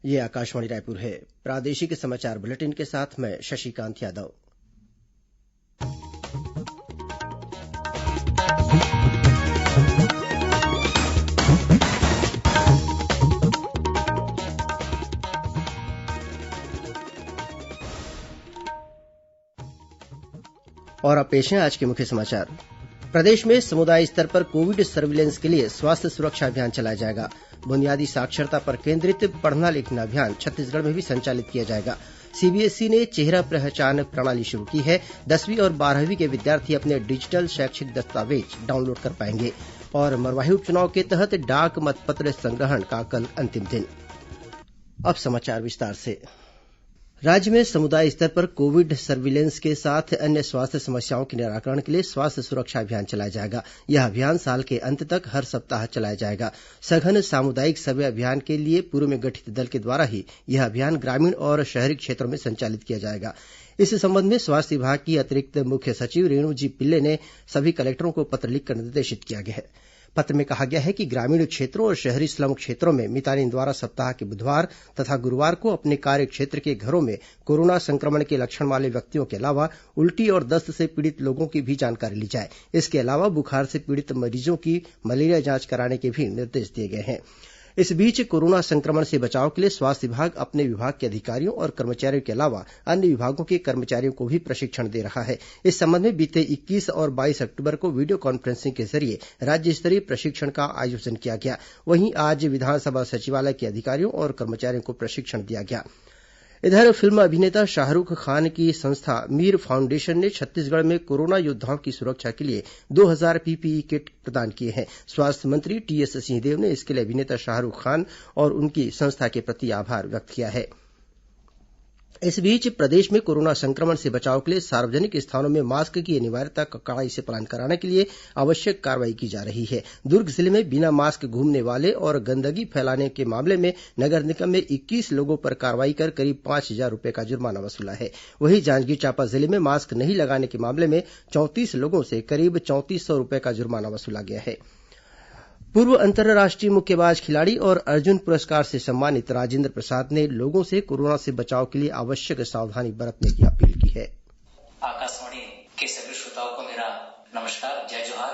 ये आकाशवाणी रायपुर है। प्रादेशिक समाचार बुलेटिन के साथ मैं शशिकांत यादव। और अब पेश है आज के मुख्य समाचार। प्रदेश में समुदाय स्तर पर कोविड सर्विलेंस के लिए स्वास्थ्य सुरक्षा अभियान चलाया जाएगा। बुनियादी साक्षरता पर केंद्रित पढ़ना लिखना अभियान छत्तीसगढ़ में भी संचालित किया जाएगा। सीबीएसई ने चेहरा पहचान प्रणाली शुरू की है। 10वीं और 12वीं के विद्यार्थी अपने डिजिटल शैक्षिक दस्तावेज डाउनलोड कर पाएंगे। और मरवाही उपचुनाव के तहत डाक मतपत्र संग्रहण का कल अंतिम दिन। अब समाचार विस्तार से। राज्य में समुदाय स्तर पर कोविड सर्विलेंस के साथ अन्य स्वास्थ्य समस्याओं के निराकरण के लिए स्वास्थ्य सुरक्षा अभियान चलाया जाएगा। यह अभियान साल के अंत तक हर सप्ताह चलाया जाएगा। सघन सामुदायिक सर्वे अभियान के लिए पूर्व में गठित दल के द्वारा ही यह अभियान ग्रामीण और शहरी क्षेत्रों में संचालित किया जाएगा। इस संबंध में स्वास्थ्य विभाग की अतिरिक्त मुख्य सचिव रेणु जी पिल्ले ने सभी कलेक्टरों को पत्र लिखकर निर्देशित किया गया है। पत्र में कहा गया है कि ग्रामीण क्षेत्रों और शहरी स्लम क्षेत्रों में मितानिन द्वारा सप्ताह के बुधवार तथा गुरुवार को अपने कार्य क्षेत्र के घरों में कोरोना संक्रमण के लक्षण वाले व्यक्तियों के अलावा उल्टी और दस्त से पीड़ित लोगों की भी जानकारी ली जाए। इसके अलावा बुखार से पीड़ित मरीजों की मलेरिया जांच कराने के भी निर्देश दिए गए हैं। इस बीच कोरोना संक्रमण से बचाव के लिए स्वास्थ्य विभाग अपने विभाग के अधिकारियों और कर्मचारियों के अलावा अन्य विभागों के कर्मचारियों को भी प्रशिक्षण दे रहा है। इस संबंध में बीते 21 और 22 अक्टूबर को वीडियो कॉन्फ्रेंसिंग के जरिए राज्य स्तरीय प्रशिक्षण का आयोजन किया गया। वहीं आज विधानसभा सचिवालय के अधिकारियों और कर्मचारियों को प्रशिक्षण दिया गया। इधर फिल्म अभिनेता शाहरुख खान की संस्था मीर फाउंडेशन ने छत्तीसगढ़ में कोरोना योद्धाओं की सुरक्षा के लिए 2000 पीपीई किट प्रदान किए हैं। स्वास्थ्य मंत्री टीएस सिंहदेव ने इसके लिए अभिनेता शाहरुख खान और उनकी संस्था के प्रति आभार व्यक्त किया है। इस बीच प्रदेश में कोरोना संक्रमण से बचाव के लिए सार्वजनिक स्थानों में मास्क की अनिवार्यता का कड़ाई से पालन कराने के लिए आवश्यक कार्रवाई की जा रही है। दुर्ग जिले में बिना मास्क घूमने वाले और गंदगी फैलाने के मामले में नगर निगम में 21 लोगों पर कार्रवाई कर करीब 5,000 रूपये का जुर्माना वसूला है। वहीं जांजगीर चांपा जिले में मास्क नहीं लगाने के मामले में 34 लोगों से करीब 3400 रूपये का जुर्माना वसूला गया है। पूर्व अंतर्राष्ट्रीय मुक्केबाज खिलाड़ी और अर्जुन पुरस्कार से सम्मानित राजेंद्र प्रसाद ने लोगों से कोरोना से बचाव के लिए आवश्यक सावधानी बरतने की अपील की है। आकाशवाणी के सभी श्रोताओं को मेरा नमस्कार, जय जोहार।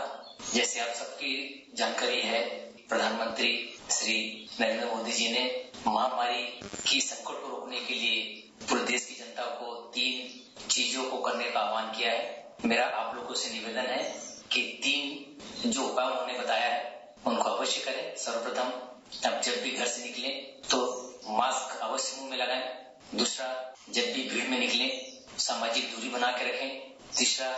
जैसे आप सबकी जानकारी है, प्रधानमंत्री श्री नरेंद्र मोदी जी ने महामारी की संकट को रोकने के लिए पूरे देश की जनता को 3 चीजों को करने का आह्वान किया है। मेरा आप लोगों से निवेदन है कि 3 जो उपाय उन्होंने बताया है उनको अवश्य करें। सर्वप्रथम, अब जब भी घर से निकलें तो मास्क अवश्य मुंह में लगाएं। दूसरा, जब भी भीड़ में निकलें सामाजिक दूरी बना के रखें। तीसरा,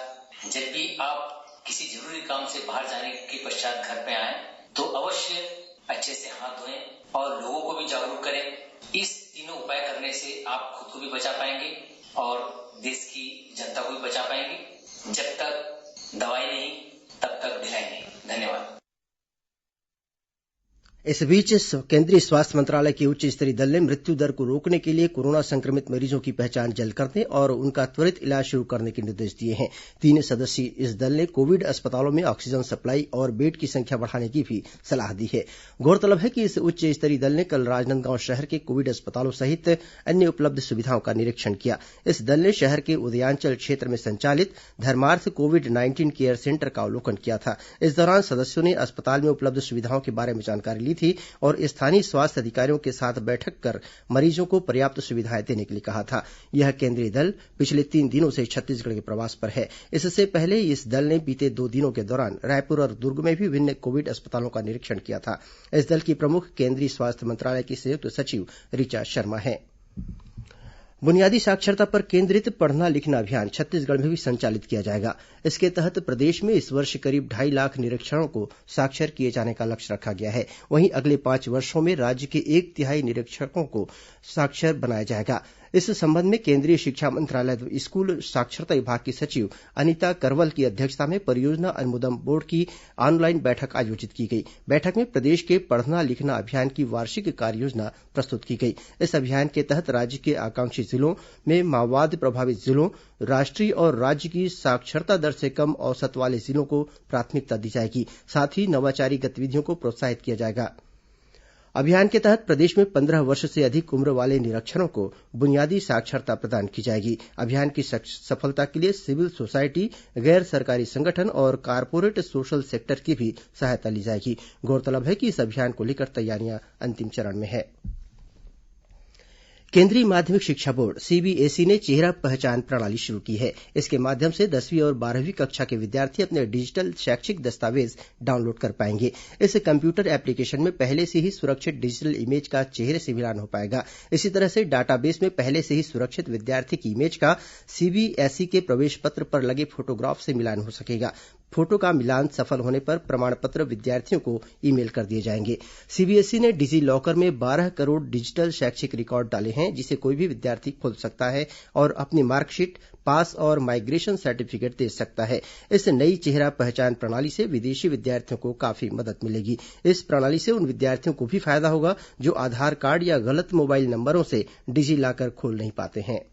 जब भी आप किसी जरूरी काम से बाहर जाने के पश्चात घर पे आए तो अवश्य अच्छे से हाथ धोएं और लोगों को भी जागरूक करें। इस तीनों उपाय करने से आप खुद को भी बचा पाएंगे और देश की जनता को भी बचा पाएंगे। जब तक दवाई नहीं तब तक ढिलाई नहीं। धन्यवाद। इस बीच केंद्रीय स्वास्थ्य मंत्रालय के उच्च स्तरीय दल ने मृत्यु दर को रोकने के लिए कोरोना संक्रमित मरीजों की पहचान जल्द करने और उनका त्वरित इलाज शुरू करने के निर्देश दिए हैं। 3 सदस्यीय इस दल ने कोविड अस्पतालों में ऑक्सीजन सप्लाई और बेड की संख्या बढ़ाने की भी सलाह दी है। गौरतलब है कि इस उच्च स्तरीय दल ने कल राजनांदगांव शहर के कोविड अस्पतालों सहित अन्य उपलब्ध सुविधाओं का निरीक्षण किया। इस दल ने शहर के उदयांचल क्षेत्र में संचालित धर्मार्थ कोविड-19 केयर सेंटर का अवलोकन किया था। इस दौरान सदस्यों ने अस्पताल में उपलब्ध सुविधाओं के बारे में जानकारी ली थी और स्थानीय स्वास्थ्य अधिकारियों के साथ बैठक कर मरीजों को पर्याप्त सुविधाएं देने के लिए कहा था। यह केंद्रीय दल पिछले 3 दिनों से छत्तीसगढ़ के प्रवास पर है। इससे पहले इस दल ने बीते 2 दिनों के दौरान रायपुर और दुर्ग में भी विभिन्न कोविड अस्पतालों का निरीक्षण किया था। इस दल की प्रमुख केंद्रीय स्वास्थ्य मंत्रालय की संयुक्त सचिव ऋचा शर्मा है। बुनियादी साक्षरता पर केंद्रित पढ़ना लिखना अभियान छत्तीसगढ़ में भी संचालित किया जाएगा। इसके तहत प्रदेश में इस वर्ष करीब 2.5 लाख निरक्षरों को साक्षर किए जाने का लक्ष्य रखा गया है। वहीं अगले 5 वर्षों में राज्य के 1/3 निरक्षरों को साक्षर बनाया जाएगा। इस संबंध में केंद्रीय शिक्षा मंत्रालय स्कूल साक्षरता विभाग की सचिव अनिता करवल की अध्यक्षता में परियोजना अनुमोदन बोर्ड की ऑनलाइन बैठक आयोजित की गई। बैठक में प्रदेश के पढ़ना लिखना अभियान की वार्षिक कार्ययोजना प्रस्तुत की गई। इस अभियान के तहत राज्य के आकांक्षी जिलों में माओवाद प्रभावित जिलों, राष्ट्रीय और राज्य की साक्षरता दर से कम औसत वाले जिलों को प्राथमिकता दी जाएगी। साथ ही नवाचारी गतिविधियों को प्रोत्साहित किया जाएगा। अभियान के तहत प्रदेश में 15 वर्ष से अधिक उम्र वाले निरक्षरों को बुनियादी साक्षरता प्रदान की जाएगी। अभियान की सफलता के लिए सिविल सोसाइटी, गैर सरकारी संगठन और कारपोरेट सोशल सेक्टर की भी सहायता ली जाएगी। गौरतलब है कि इस अभियान को लेकर तैयारियां अंतिम चरण में है। केंद्रीय माध्यमिक शिक्षा बोर्ड सीबीएसई ने चेहरा पहचान प्रणाली शुरू की है। इसके माध्यम से 10वीं और 12वीं कक्षा के विद्यार्थी अपने डिजिटल शैक्षिक दस्तावेज डाउनलोड कर पाएंगे। इस कम्प्यूटर एप्लीकेशन में पहले से ही सुरक्षित डिजिटल इमेज का चेहरे से मिलान हो पाएगा। इसी तरह से डाटाबेस में पहले से ही सुरक्षित विद्यार्थी की इमेज का सीबीएसई के प्रवेश पत्र पर लगे फोटोग्राफ से मिलान हो सकेगा। फोटो का मिलान सफल होने पर प्रमाण पत्र विद्यार्थियों को ईमेल कर दिए जाएंगे। सीबीएसई ने डिजी लॉकर में 12 करोड़ डिजिटल शैक्षिक रिकॉर्ड डाले हैं, जिसे कोई भी विद्यार्थी खोल सकता है और अपनी मार्कशीट, पास और माइग्रेशन सर्टिफिकेट दे सकता है। इस नई चेहरा पहचान प्रणाली से विदेशी विद्यार्थियों को काफी मदद मिलेगी। इस प्रणाली से उन विद्यार्थियों को भी फायदा होगा जो आधार कार्ड या गलत मोबाइल नंबरों से डिजी लॉकर खोल नहीं पाते हैं।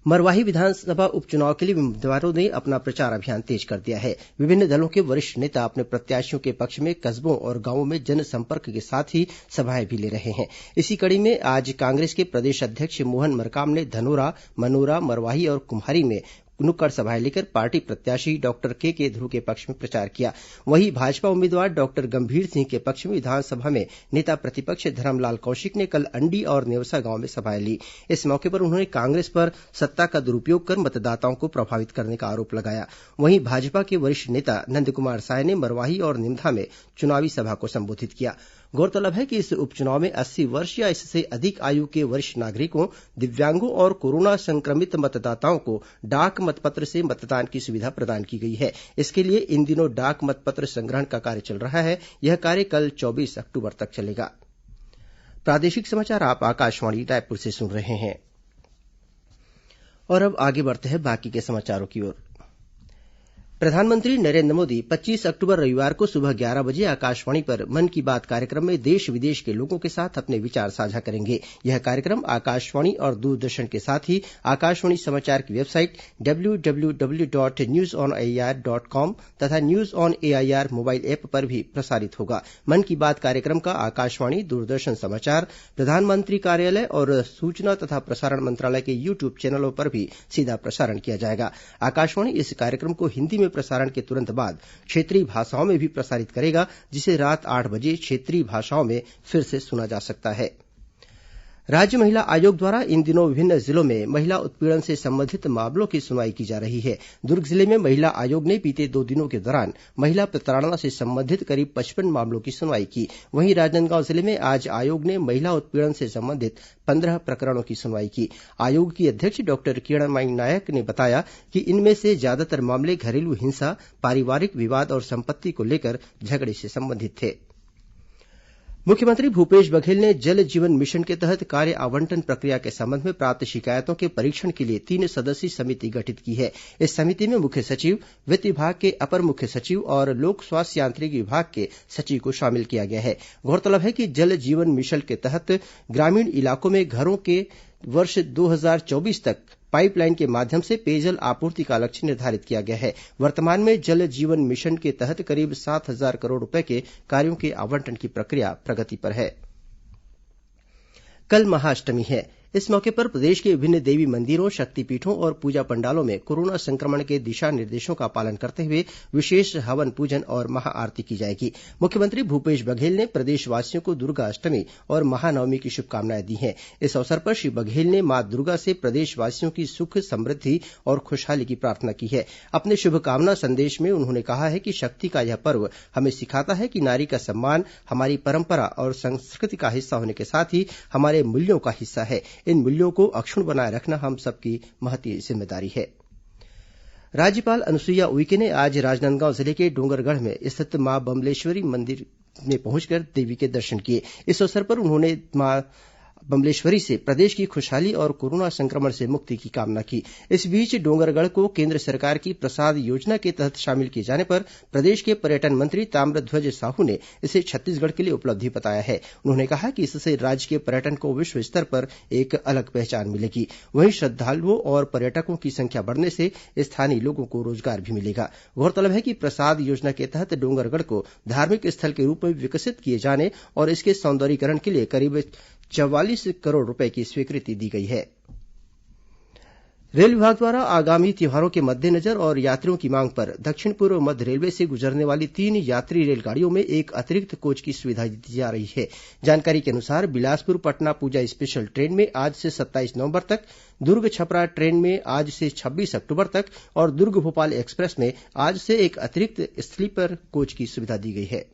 मरवाही विधानसभा उपचुनाव के लिए उम्मीदवारों ने अपना प्रचार अभियान तेज कर दिया है। विभिन्न दलों के वरिष्ठ नेता अपने प्रत्याशियों के पक्ष में कस्बों और गांवों में जनसंपर्क के साथ ही सभाएं भी ले रहे हैं। इसी कड़ी में आज कांग्रेस के प्रदेश अध्यक्ष मोहन मरकाम ने धनोरा, मनोरा, मरवाही और कुम्हारी में नुक्कड़ सभाएं लेकर पार्टी प्रत्याशी डॉक्टर के ध्रुव के पक्ष में प्रचार किया। वहीं भाजपा उम्मीदवार डॉक्टर गंभीर सिंह के पक्ष में विधानसभा में नेता प्रतिपक्ष धरमलाल कौशिक ने कल अंडी और नेवसा गांव में सभाएं ली। इस मौके पर उन्होंने कांग्रेस पर सत्ता का दुरुपयोग कर मतदाताओं को प्रभावित करने का आरोप लगाया। वहीं भाजपा के वरिष्ठ नेता नंदकुमार साय ने मरवाही और निमधा में चुनावी सभा को संबोधित किया। गौरतलब है कि इस उपचुनाव में 80 वर्ष या इससे अधिक आयु के वरिष्ठ नागरिकों, दिव्यांगों और कोरोना संक्रमित मतदाताओं को डाक मतपत्र से मतदान की सुविधा प्रदान की गई है। इसके लिए इन दिनों डाक मतपत्र संग्रहण का कार्य चल रहा है। यह कार्य कल 24 अक्टूबर तक चलेगा। प्रादेशिक समाचार आप आकाशवाणी रायपुर से सुन रहे हैं। और अब आगे बढ़ते हैं बाकी के समाचारों की ओर। प्रधानमंत्री नरेंद्र मोदी 25 अक्टूबर रविवार को सुबह 11 बजे आकाशवाणी पर मन की बात कार्यक्रम में देश विदेश के लोगों के साथ अपने विचार साझा करेंगे। यह कार्यक्रम आकाशवाणी और दूरदर्शन के साथ ही आकाशवाणी समाचार की वेबसाइट www.newsonair.com तथा news on AIR mobile app पर भी प्रसारित होगा। मन की बात कार्यक्रम का आकाशवाणी, दूरदर्शन समाचार, प्रधानमंत्री कार्यालय और सूचना तथा प्रसारण मंत्रालय के यूट्यूब चैनलों पर भी सीधा प्रसारण किया जाएगा। आकाशवाणी इस कार्यक्रम को हिंदी में प्रसारण के तुरंत बाद क्षेत्रीय भाषाओं में भी प्रसारित करेगा, जिसे रात 8 बजे क्षेत्रीय भाषाओं में फिर से सुना जा सकता है। राज्य महिला आयोग द्वारा इन दिनों विभिन्न जिलों में महिला उत्पीड़न से संबंधित मामलों की सुनवाई की जा रही है। दुर्ग जिले में महिला आयोग ने बीते 2 दिनों के दौरान महिला प्रताड़ना से संबंधित करीब 55 मामलों की सुनवाई की। वहीं राजनांदगांव जिले में आज आयोग ने महिला उत्पीड़न से संबंधित 15 प्रकरणों की सुनवाई की। आयोग की अध्यक्ष डॉक्टर किरणमयी नायक ने बताया कि इनमें से ज्यादातर मामले घरेलू हिंसा, पारिवारिक विवाद और संपत्ति को लेकर झगड़े से संबंधित थे। मुख्यमंत्री भूपेश बघेल ने जल जीवन मिशन के तहत कार्य आवंटन प्रक्रिया के संबंध में प्राप्त शिकायतों के परीक्षण के लिए 3 सदस्यीय समिति गठित की है। इस समिति में मुख्य सचिव, वित्त विभाग के अपर मुख्य सचिव और लोक स्वास्थ्य यांत्रिकी विभाग के सचिव को शामिल किया गया है। गौरतलब है कि जल जीवन मिशन के तहत ग्रामीण इलाकों में घरों के वर्ष 2024 तक पाइपलाइन के माध्यम से पेयजल आपूर्ति का लक्ष्य निर्धारित किया गया है। वर्तमान में जल जीवन मिशन के तहत करीब 7,000 करोड़ रुपए के कार्यों के आवंटन की प्रक्रिया प्रगति पर है। कल महाअष्टमी है। इस मौके पर प्रदेश के विभिन्न देवी मंदिरों, शक्तिपीठों और पूजा पंडालों में कोरोना संक्रमण के दिशा निर्देशों का पालन करते हुए विशेष हवन पूजन और महाआरती की जाएगी। मुख्यमंत्री भूपेश बघेल ने प्रदेशवासियों को दुर्गा अष्टमी और महानवमी की शुभकामनाएं दी हैं। इस अवसर पर श्री बघेल ने मां दुर्गा से प्रदेशवासियों की सुख, समृद्धि और खुशहाली की प्रार्थना की है। अपने शुभकामना संदेश में उन्होंने कहा है कि शक्ति का यह पर्व हमें सिखाता है कि नारी का सम्मान हमारी परंपरा और संस्कृति का हिस्सा होने के साथ ही हमारे मूल्यों का हिस्सा है। इन मूल्यों को अक्षुण्ण बनाए रखना हम सबकी महती जिम्मेदारी है। राज्यपाल अनुसुईया उइके ने आज राजनांदगांव जिले के डोंगरगढ़ में स्थित मां बम्लेश्वरी मंदिर में पहुंचकर देवी के दर्शन किए। इस अवसर पर उन्होंने मां बमलेश्वरी से प्रदेश की खुशहाली और कोरोना संक्रमण से मुक्ति की कामना की। इस बीच डोंगरगढ़ को केंद्र सरकार की प्रसाद योजना के तहत शामिल किए जाने पर प्रदेश के पर्यटन मंत्री ताम्रध्वज साहू ने इसे छत्तीसगढ़ के लिए उपलब्धि बताया है। उन्होंने कहा कि इससे राज्य के पर्यटन को विश्व स्तर पर एक अलग पहचान मिलेगी। वहीं श्रद्धालुओं और पर्यटकों की संख्या बढ़ने से स्थानीय लोगों को रोजगार भी मिलेगा। गौरतलब है कि प्रसाद योजना के तहत डोंगरगढ़ को धार्मिक स्थल के रूप में विकसित किए जाने और इसके सौंदर्यीकरण के लिए करीब 44 करोड़ रुपए की स्वीकृति दी गई है। रेल विभाग द्वारा आगामी त्योहारों के मद्देनजर और यात्रियों की मांग पर दक्षिण पूर्व मध्य रेलवे से गुजरने वाली 3 यात्री रेलगाड़ियों में एक अतिरिक्त कोच की सुविधा दी जा रही है। जानकारी के अनुसार बिलासपुर पटना पूजा स्पेशल ट्रेन में आज से 27 नवंबर तक, दुर्ग छपरा ट्रेन में आज से 26 अक्टूबर तक और दुर्ग भोपाल एक्सप्रेस में आज से एक अतिरिक्त स्लीपर कोच की सुविधा दी गई है।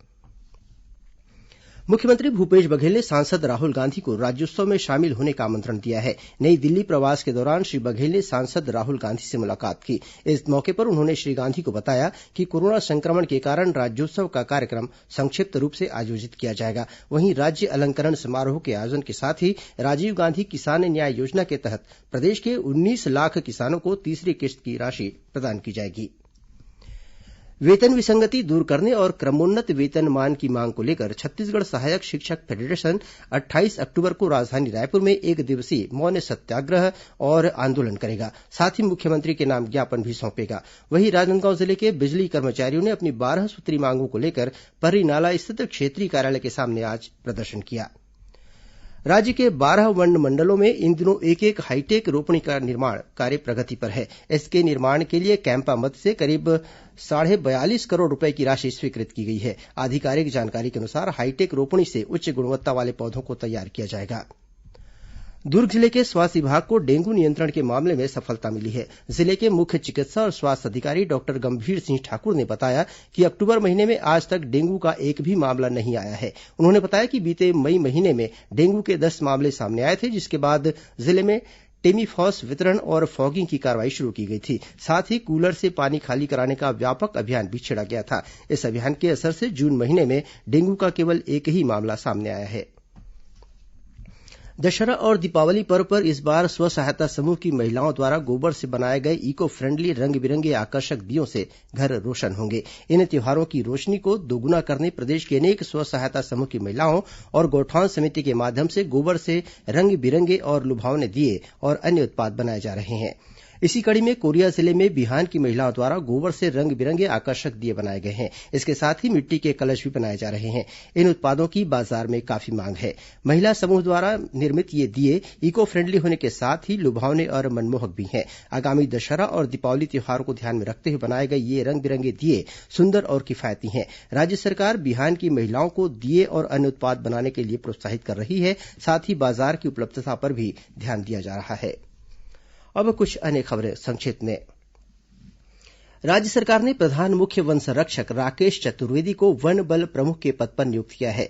मुख्यमंत्री भूपेश बघेल ने सांसद राहुल गांधी को राज्योत्सव में शामिल होने का आमंत्रण दिया है। नई दिल्ली प्रवास के दौरान श्री बघेल ने सांसद राहुल गांधी से मुलाकात की। इस मौके पर उन्होंने श्री गांधी को बताया कि कोरोना संक्रमण के कारण राज्योत्सव का कार्यक्रम संक्षिप्त रूप से आयोजित किया जाएगा। वहीं राज्य अलंकरण समारोह के आयोजन के साथ ही राजीव गांधी किसान न्याय योजना के तहत प्रदेश के 19 लाख किसानों को तीसरी किश्त की राशि प्रदान की जाएगी। वेतन विसंगति दूर करने और क्रमोन्नत वेतनमान की मांग को लेकर छत्तीसगढ़ सहायक शिक्षक फेडरेशन 28 अक्टूबर को राजधानी रायपुर में 1 दिवसीय मौन सत्याग्रह और आंदोलन करेगा। साथ ही मुख्यमंत्री के नाम ज्ञापन भी सौंपेगा। वहीं राजनांदगांव जिले के बिजली कर्मचारियों ने अपनी 12 सूत्रीय मांगों को लेकर पर्रीनाला स्थित क्षेत्रीय कार्यालय के सामने आज प्रदर्शन किया। राज्य के 12 वन मंडलों में इन दिनों एक हाईटेक रोपणी का निर्माण कार्य प्रगति पर है। इसके निर्माण के लिए कैम्पा मद से करीब 42.5 करोड़ रुपए की राशि स्वीकृत की गई है। आधिकारिक जानकारी के अनुसार हाईटेक रोपणी से उच्च गुणवत्ता वाले पौधों को तैयार किया जाएगा। दुर्ग जिले के स्वास्थ्य विभाग को डेंगू नियंत्रण के मामले में सफलता मिली है। जिले के मुख्य चिकित्सा और स्वास्थ्य अधिकारी डॉक्टर गंभीर सिंह ठाकुर ने बताया कि अक्टूबर महीने में आज तक डेंगू का एक भी मामला नहीं आया है। उन्होंने बताया कि बीते मई महीने में डेंगू के 10 मामले सामने आए थे, जिसके बाद जिले में टेमीफॉस वितरण और फॉगिंग की कार्रवाई शुरू की गई थी। साथ ही कूलर से पानी खाली कराने का व्यापक अभियान भी छेड़ा गया था। इस अभियान के असर से जून महीने में डेंगू का केवल एक ही मामला सामने आया है। दशहरा और दीपावली पर्व पर इस बार स्व सहायता समूह की महिलाओं द्वारा गोबर से बनाए गए इको फ्रेंडली रंग बिरंगे आकर्षक दियों से घर रोशन होंगे। इन त्योहारों की रोशनी को दोगुना करने प्रदेश के अनेक स्व सहायता समूह की महिलाओं और गौठान समिति के माध्यम से गोबर से रंग बिरंगे और लुभावने दिए और अन्य उत्पाद बनाए जा रहे हैं। इसी कड़ी में कोरिया जिले में बिहान की महिलाओं द्वारा गोबर से रंग बिरंगे आकर्षक दिए बनाए गए हैं। इसके साथ ही मिट्टी के कलश भी बनाए जा रहे हैं। इन उत्पादों की बाजार में काफी मांग है। महिला समूह द्वारा निर्मित ये दिए इको फ्रेंडली होने के साथ ही लुभावने और मनमोहक भी हैं। आगामी दशहरा और दीपावली त्योहारों को ध्यान में रखते हुए बनाए गए ये रंग बिरंगे दिए सुंदर और किफायती हैं। राज्य सरकार बिहान की महिलाओं को दिए और अन्य उत्पाद बनाने के लिए प्रोत्साहित कर रही है। साथ ही बाजार की उपलब्धता पर भी ध्यान दिया जा रहा है। अब कुछ अन्य खबरें संक्षिप्त में। राज्य सरकार ने प्रधान मुख्य वन संरक्षक राकेश चतुर्वेदी को वन बल प्रमुख के पद पर नियुक्त किया है।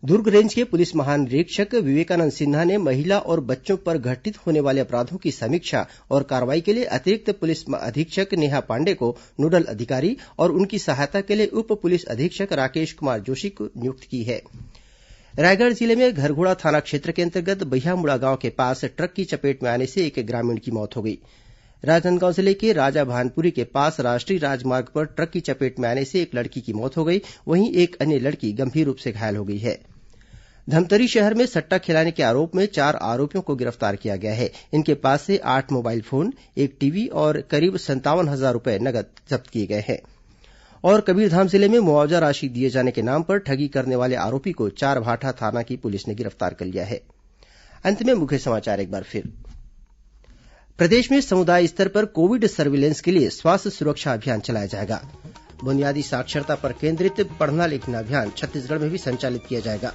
दुर्ग रेंज के पुलिस महानिरीक्षक विवेकानंद सिन्हा ने महिला और बच्चों पर घटित होने वाले अपराधों की समीक्षा और कार्रवाई के लिए अतिरिक्त पुलिस अधीक्षक नेहा पांडे को नोडल अधिकारी और उनकी सहायता के लिए उप पुलिस अधीक्षक राकेश कुमार जोशी को नियुक्त की है। रायगढ़ जिले में घरघोड़ा थाना क्षेत्र के अंतर्गत बहियामुड़ा गांव के पास ट्रक की चपेट में आने से एक ग्रामीण की मौत हो गई। राजनांदगांव जिले के राजा भानपुरी के पास राष्ट्रीय राजमार्ग पर ट्रक की चपेट में आने से एक लड़की की मौत हो गई। वहीं एक अन्य लड़की गंभीर रूप से घायल हो गई है। धमतरी शहर में सट्टा खिलाने के आरोप में 4 आरोपियों को गिरफ्तार किया गया है। इनके पास से 8 मोबाइल फोन, एक टीवी और करीब 57,000 रूपये नगद जब्त किए गए हैं। और कबीरधाम जिले में मुआवजा राशि दिए जाने के नाम पर ठगी करने वाले आरोपी को चारभाठा थाना की पुलिस ने गिरफ्तार कर लिया है। अंत में मुख्य समाचार एक बार फिर। प्रदेश में समुदाय स्तर पर कोविड सर्विलेंस के लिए स्वास्थ्य सुरक्षा अभियान चलाया जाएगा। बुनियादी साक्षरता पर केंद्रित पढ़ना लिखना अभियान छत्तीसगढ़ में भी संचालित किया जाएगा।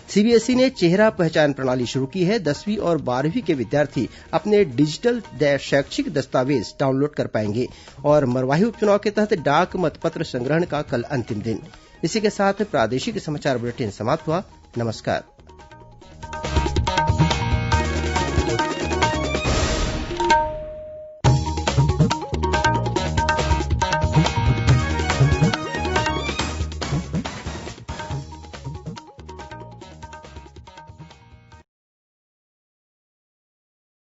सीबीएसई ने चेहरा पहचान प्रणाली शुरू की है। 10वीं और 12वीं के विद्यार्थी अपने डिजिटल शैक्षिक दस्तावेज डाउनलोड कर पाएंगे। और मरवाही उपचुनाव के तहत डाक मतपत्र संग्रहण का कल अंतिम दिन। इसी के साथ प्रादेशिक समाचार बुलेटिन समाप्त हुआ। नमस्कार।